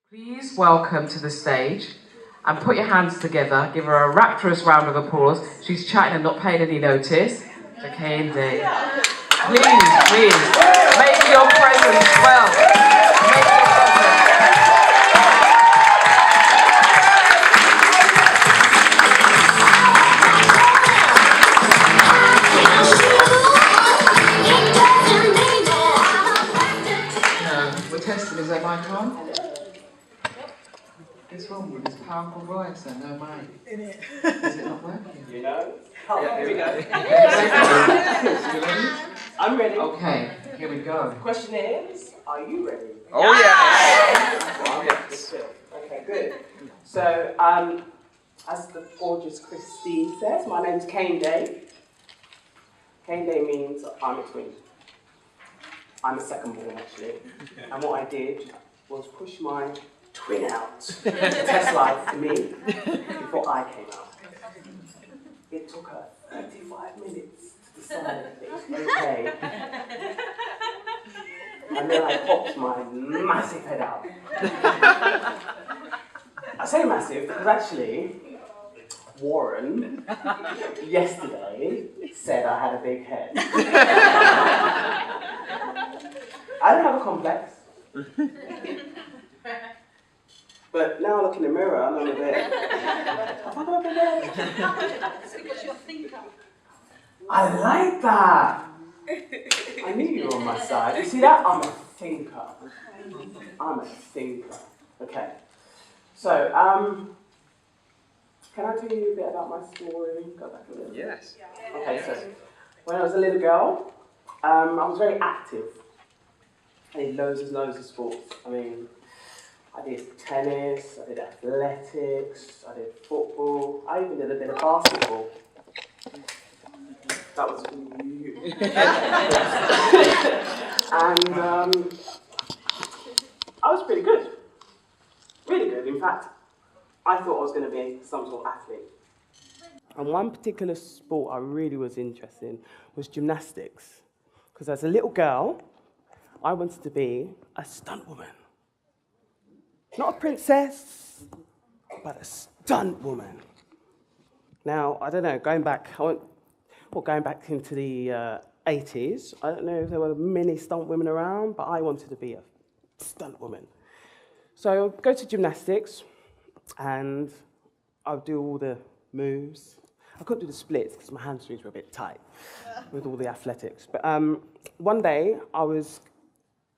Please welcome to the stage and put your hands together. Give her a rapturous round of applause. She's chatting and not paying any notice. To Kehinde. Please, make your presence felt. Make your presence. No, we're testing. Is that mic on? What's wrong with this powerful voice and no mic? Is it not working? You know? Yeah, here we go. You ready? I'm ready. Okay, here we go. Question is, are you ready? Oh yes! Oh, yes. Okay, good. So, as the gorgeous Christine says, my name's Kehinde. Kehinde means I'm a twin. I'm a second born, actually. And what I did was push my twin out to test life for me before I came out. It took her 35 minutes to decide that it was okay. And then I popped my massive head out. I say massive because actually, Warren yesterday said I had a big head. I don't have a complex. But now I look in the mirror and I'm a bit, have I got a big head? It's because you're a thinker. I like that. I knew you were on my side. You see that? I'm a thinker. I'm a thinker. Okay. So, can I tell you a bit about my story? Go back a little. Yes. Okay, so when I was a little girl, I was very active. I did loads and loads of sports. I mean, I did tennis, I did athletics, I did football, I even did a bit of basketball. That was for you. And I was pretty good. Really good. In fact, I thought I was going to be some sort of athlete. And one particular sport I really was interested in was gymnastics. Because as a little girl, I wanted to be a stunt woman. Not a princess, but a stunt woman. Now, I don't know, going back into the 80s, I don't know if there were many stunt women around, but I wanted to be a stunt woman. So I'd go to gymnastics, and I'd do all the moves. I couldn't do the splits because my hamstrings were a bit tight with all the athletics. But one day,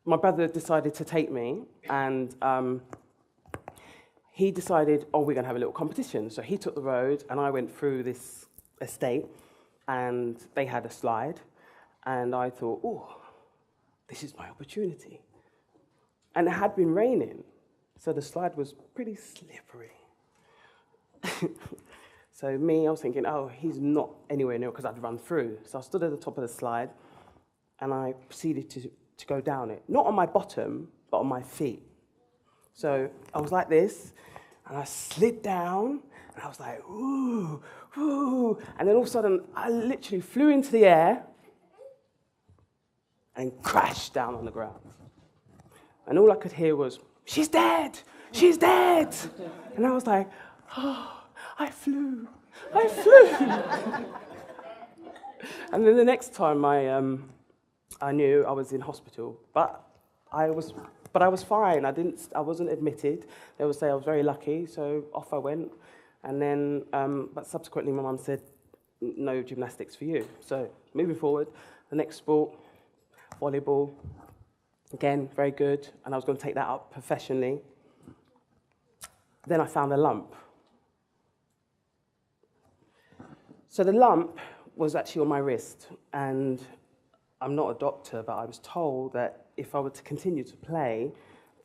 my brother decided to take me, and he decided, we're going to have a little competition. So he took the road, and I went through this estate, and they had a slide. And I thought, this is my opportunity. And it had been raining, so the slide was pretty slippery. So I was thinking, he's not anywhere near, because I'd run through. So I stood at the top of the slide, and I proceeded to go down it. Not on my bottom, but on my feet. So I was like this, and I slid down, and I was like, ooh, ooh. And then all of a sudden, I literally flew into the air and crashed down on the ground. And all I could hear was, she's dead, she's dead. And I was like, I flew. And then the next time I knew I was in hospital, but I was fine. I wasn't admitted. They would say I was very lucky, so off I went. And then, but subsequently, my mum said, no gymnastics for you. So moving forward, the next sport, volleyball. Again, very good, and I was going to take that up professionally. Then I found a lump. So the lump was actually on my wrist, and I'm not a doctor, but I was told that if I were to continue to play,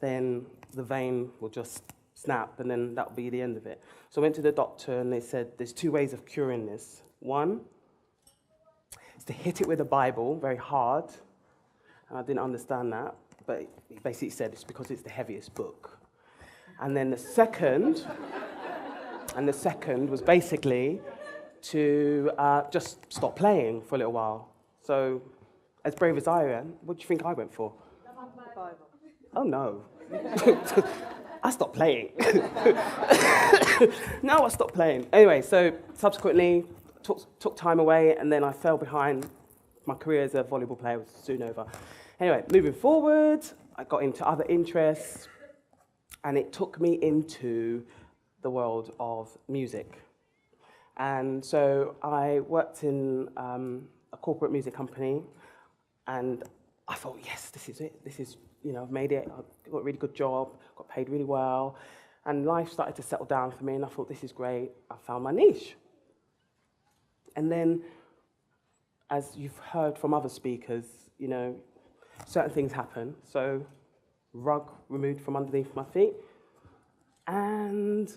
then the vein will just snap, and then that will be the end of it. So I went to the doctor, and they said there's two ways of curing this. One is to hit it with a Bible very hard, and I didn't understand that, but he basically said it's because it's the heaviest book. And then the second was basically to just stop playing for a little while. So, as brave as I am, what do you think I went for? The Bible. Oh no. I stopped playing. No, I stopped playing. Anyway, so subsequently, took time away, and then I fell behind. My career as a volleyball player was soon over. Anyway, moving forward, I got into other interests, and it took me into the world of music. And so I worked in a corporate music company, and I thought, yes, this is it. This is, I've made it. I got a really good job, got paid really well, and life started to settle down for me, and I thought, this is great. I found my niche. And then, as you've heard from other speakers, certain things happen. So, rug removed from underneath my feet. And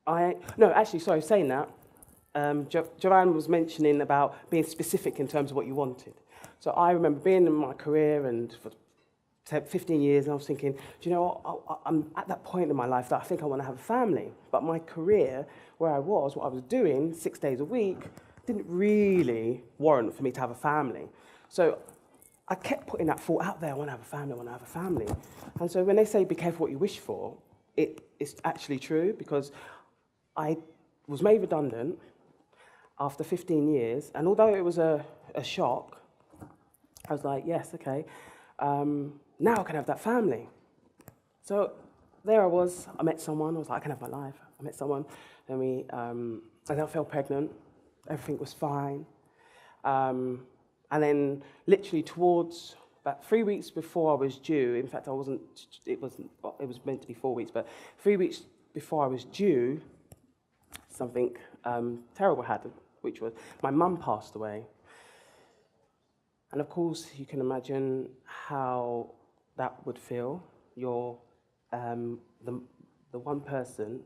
saying that, Joanne was mentioning about being specific in terms of what you wanted. So I remember being in my career and for 15 years, and I was thinking, do you know what, I'm at that point in my life that I think I want to have a family. But my career, where I was, what I was doing 6 days a week, didn't really warrant for me to have a family. So I kept putting that thought out there, I want to have a family, I want to have a family. And so when they say be careful what you wish for, it's actually true, because I was made redundant after 15 years, and although it was a shock, I was like, yes, okay, now I can have that family. So there I was, I met someone, I was like, I can have my life. I met someone, and I fell pregnant, everything was fine. And then literally towards about 3 weeks before I was due, in fact it was meant to be 4 weeks, but 3 weeks before I was due, something terrible happened, which was my mum passed away. And of course, you can imagine how that would feel. You're the one person,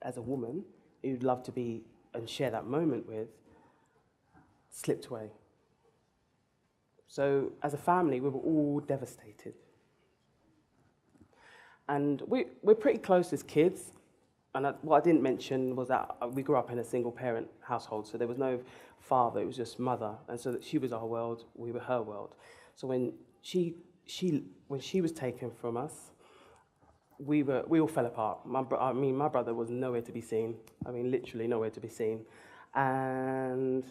as a woman, you'd love to be and share that moment with, slipped away. So as a family, we were all devastated. And we're pretty close as kids. And what I didn't mention was that we grew up in a single-parent household, so there was no father, it was just mother. And so that she was our world, we were her world. So when she was taken from us, we all fell apart. My brother was nowhere to be seen. Literally nowhere to be seen. And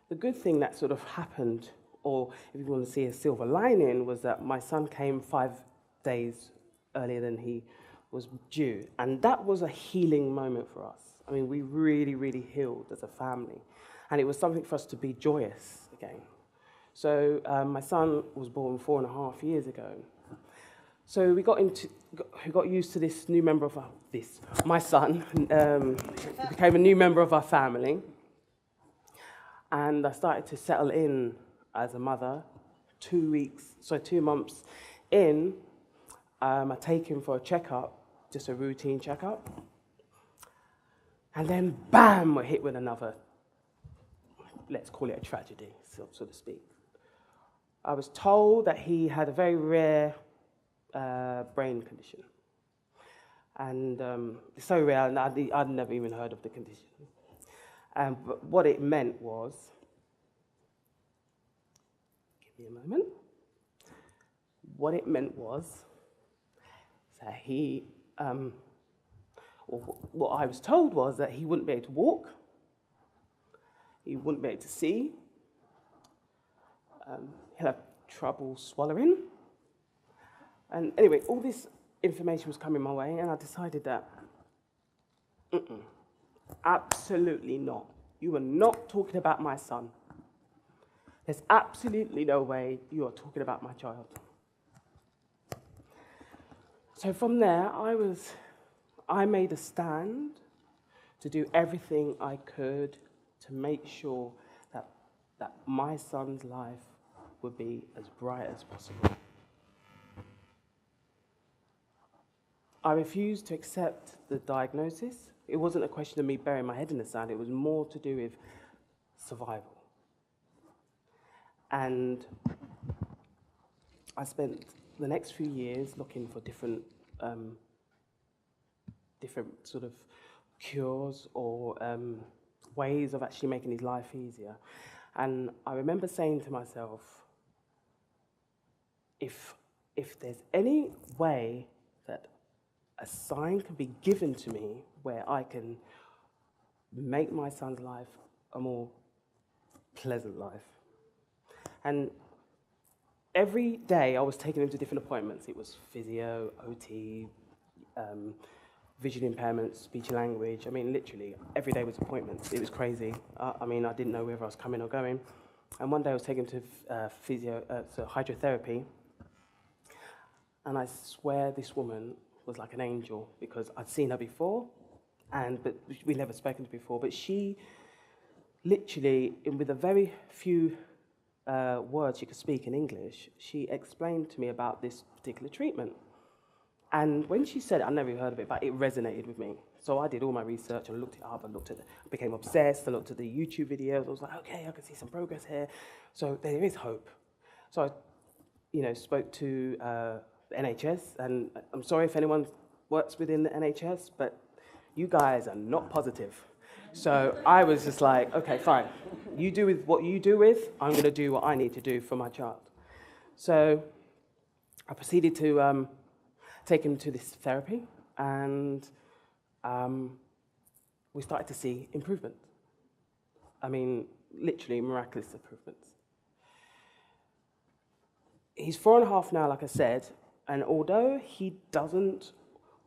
the good thing that sort of happened, or if you want to see a silver lining, was that my son came 5 days earlier than he was due. And that was a healing moment for us. We really, really healed as a family. And it was something for us to be joyous again. So my son was born 4.5 years ago. So we got used to this new member of my son became a new member of our family. And I started to settle in as a mother. 2 months in, I take him for a checkup, just a routine checkup. And then, bam, we're hit with another, let's call it a tragedy, so to speak. I was told that he had a very rare brain condition. And it's so rare, and I'd never even heard of the condition. But what it meant was, give me a moment. What it meant was that he, what I was told was that he wouldn't be able to walk, he wouldn't be able to see, he'll have trouble swallowing. And anyway, all this information was coming my way, and I decided that, absolutely not. You are not talking about my son. There's absolutely no way you are talking about my child. So from there, I made a stand to do everything I could to make sure that my son's life would be as bright as possible. I refused to accept the diagnosis. It wasn't a question of me burying my head in the sand. It was more to do with survival. And I spent the next few years looking for different sort of cures or ways of actually making his life easier. And I remember saying to myself, if there's any way that a sign can be given to me where I can make my son's life a more pleasant life. And every day I was taking him to different appointments. It was physio, OT, vision impairments, speech and language. I mean, literally, every day was appointments. It was crazy. I mean, I didn't know whether I was coming or going. And one day I was taken to hydrotherapy. And I swear this woman was like an angel, because I'd seen her before, but we'd never spoken to her before. But she literally, with a very few words she could speak in English, she explained to me about this particular treatment. And when she said it, I never heard of it, but it resonated with me. So I did all my research, I looked it up, I became obsessed, I looked at the YouTube videos, I was like, okay, I can see some progress here. So there is hope. So I, spoke to the NHS, and I'm sorry if anyone works within the NHS, but you guys are not positive. So I was just like, okay, fine. You do with what you do with, I'm going to do what I need to do for my child. So I proceeded to take him to this therapy, and we started to see improvement. I mean, literally miraculous improvements. He's 4.5 now, like I said, and although he doesn't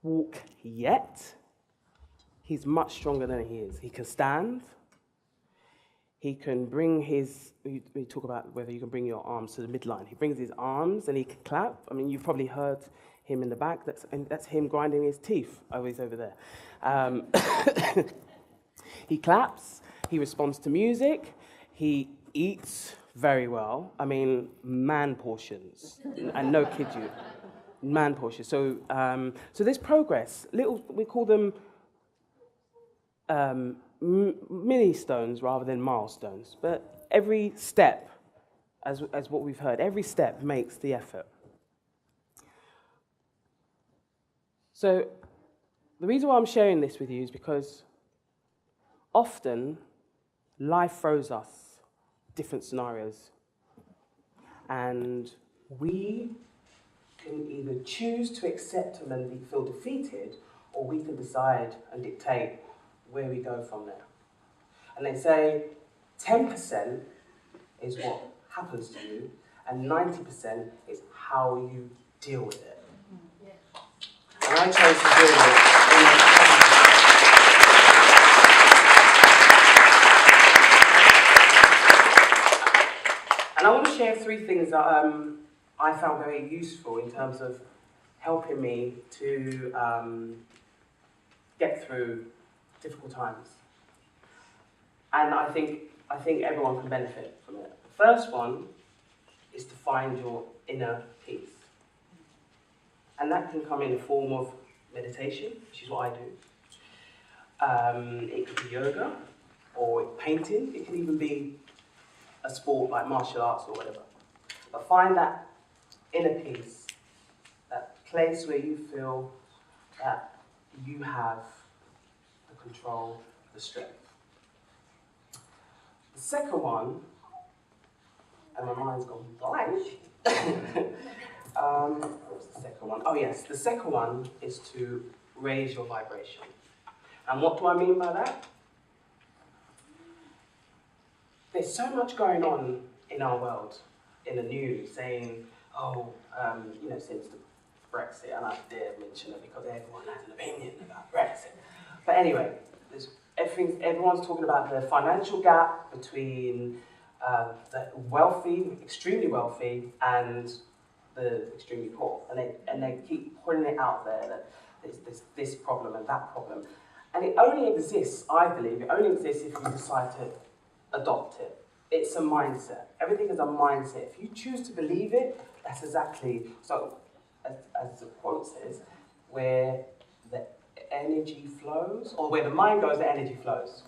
walk yet, he's much stronger than he is. He can stand. He can bring we talk about whether you can bring your arms to the midline. He brings his arms and he can clap. I mean, you've probably heard him in the back. That's him grinding his teeth. Oh, he's over there. He claps. He responds to music. He eats very well. I mean, man portions. And no kid you. Man portions. So there's progress. We call them mini stones rather than milestones. But every step, as what we've heard, every step makes the effort. So the reason why I'm sharing this with you is because often life throws us different scenarios, and we can either choose to accept them and feel defeated, or we can decide and dictate where we go from there. And they say 10% is what happens to you, and 90% is how you deal with it. And I chose to deal with it in the And I want to share 3 things that I found very useful in terms of helping me to get through difficult times. And I think everyone can benefit from it. The first one is to find your inner peace. And that can come in the form of meditation, which is what I do. It could be yoga or painting. It can even be a sport like martial arts or whatever. But find that inner peace, that place where you feel that you have the control, the strength. The second one, and my mind's gone blank. What's the second one? Oh yes, the second one is to raise your vibration. And what do I mean by that? There's so much going on in our world, in the news, saying, since the Brexit, and I dare mention it because everyone has an opinion about Brexit. But anyway, everyone's talking about the financial gap between the wealthy, extremely wealthy, and the extremely poor. And they keep putting it out there that there's this problem and that problem. And it only exists, I believe, if you decide to adopt it. It's a mindset. Everything is a mindset. If you choose to believe it, that's exactly, so as the quote says, where the energy flows, or where the mind goes, the energy flows.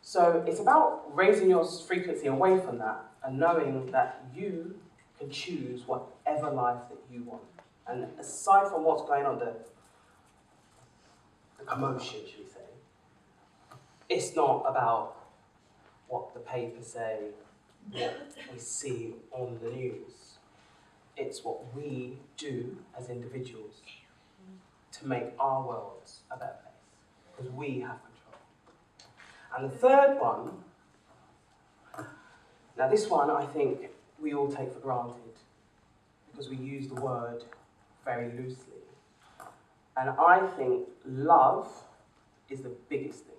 So it's about raising your frequency away from that and knowing that you can choose whatever life that you want. And aside from what's going on, the commotion, should we say, it's not about what the papers say, what we see on the news. it's what we do as individuals to make our worlds a better place, because we have control. And the third one, now this one I think we all take for granted, because we use the word very loosely. And I think love is the biggest thing.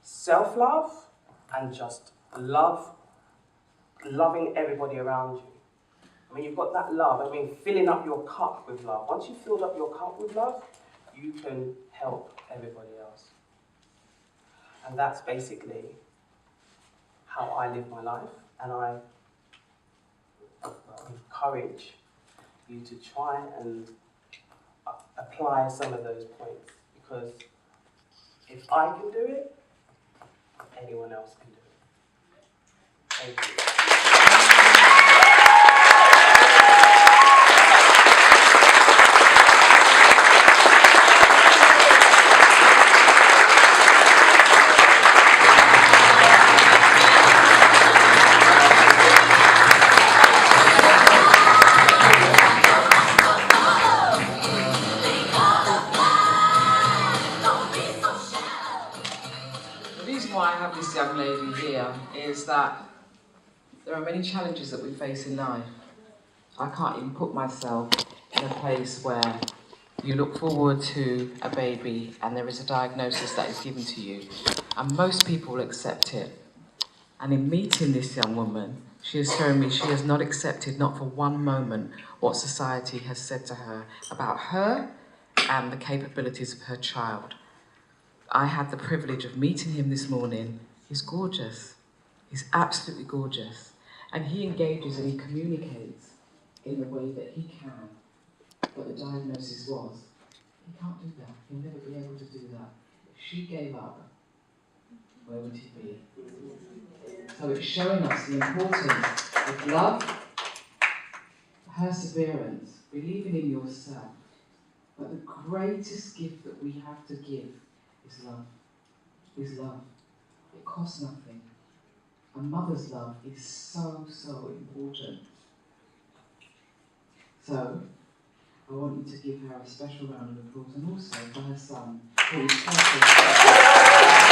Self-love and just loving everybody around you. I mean, you've got that love, I mean, filling up your cup with love. Once you've filled up your cup with love, you can help everybody else. And that's basically how I live my life, and I encourage you to try and apply some of those points, because if I can do it, anyone else can do it. Thank you. The reason why I have this young lady here is that there are many challenges that we face in life. I can't even put myself in a place where you look forward to a baby and there is a diagnosis that is given to you, and most people accept it. And in meeting this young woman, she has shown me she has not accepted, not for one moment, what society has said to her about her and the capabilities of her child. I had the privilege of meeting him this morning. He's gorgeous. He's absolutely gorgeous. And he engages and he communicates in the way that he can. But the diagnosis was, he can't do that. He'll never be able to do that. If she gave up, where would he be? So it's showing us the importance of love, perseverance, believing in yourself. But the greatest gift that we have to give is love. Is love. It costs nothing. A mother's love is so, so important. So, I want you to give her a special round of applause, and also for her son, who is perfect.